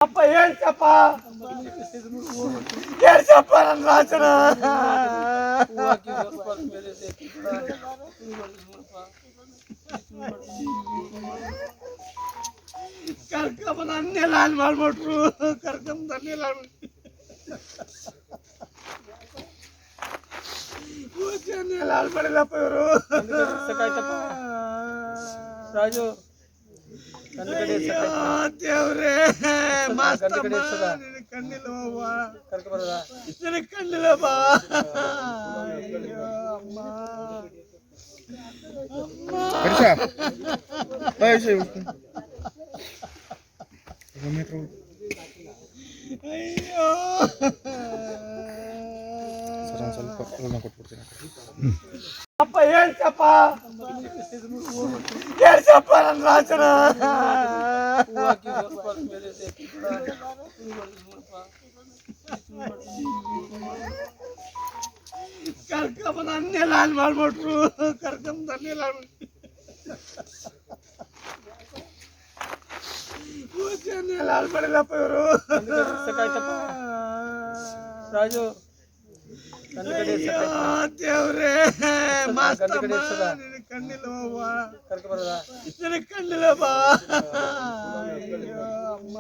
ಅಪ್ಪ ಹೇಳ್ತಪ್ಪ ಹೇಳ್ತಪ್ಪ ನನ್ನ ರಾಜನ ಕರ್ಕೊಂಬ ನನ್ನೆಲ್ಲ ಹಾಳು ಮಾಡ್ಬಿಟ್ರು ಕರ್ಕೊಂಬ ನನ್ನೆಲ್ಲ ಎಲ್ಲ ಹಾಳು ಮಾಡಿಲ್ಲಪ್ಪ ಇವರು ರಾಜು ದೇವ್ರೇ ಕಣ್ಣಿಲ್ಲವ ನನಗೆ ಕಣ್ಣಿಲ್ಲಪ್ಪ ಅಮ್ಮ ಅಯ್ಯೋ ಅಪ್ಪ ಹೇಳ್ತಪ್ಪ ಹೇಳ್ತಪ್ಪ ನನ್ನ ರಾಜನ ಕರ್ಕೊಂಬ ನನ್ನೆಲ್ಲ ಹಾಳು ಮಾಡ್ಬಿಟ್ರು ಕರ್ಕೊಂಬ ನನ್ನೆಲ್ಲ ಎಲ್ಲ ಹಾಳು ಮಾಡಿಲ್ಲಪ್ಪ ಇವರು ರಾಜು ದೇವ್ರೇ ಕಣ್ಣಿಲ್ಲವ ನನಗೆ ಕಣ್ಣಿಲ್ಲಪ್ಪ ಅಮ್ಮ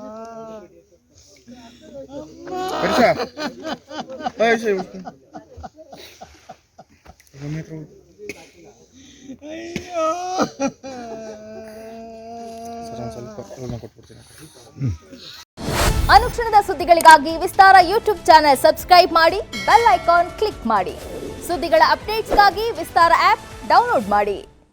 ಅಯ್ಯೋ ಅನುಕ್ಷಣದ ಸುದ್ದಿಗಳಿಗಾಗಿ ವಿಸ್ತಾರ ಯೂಟ್ಯೂಬ್ ಚಾನೆಲ್ ಸಬ್ಸ್ಕ್ರೈಬ್ ಮಾಡಿ ಬೆಲ್ ಐಕಾನ್ ಕ್ಲಿಕ್ ಮಾಡಿ. ಸುದ್ದಿಗಳ ಅಪ್ಡೇಟ್ಸ್ಗಾಗಿ ವಿಸ್ತಾರ ಆಪ್ ಡೌನ್ಲೋಡ್ ಮಾಡಿ.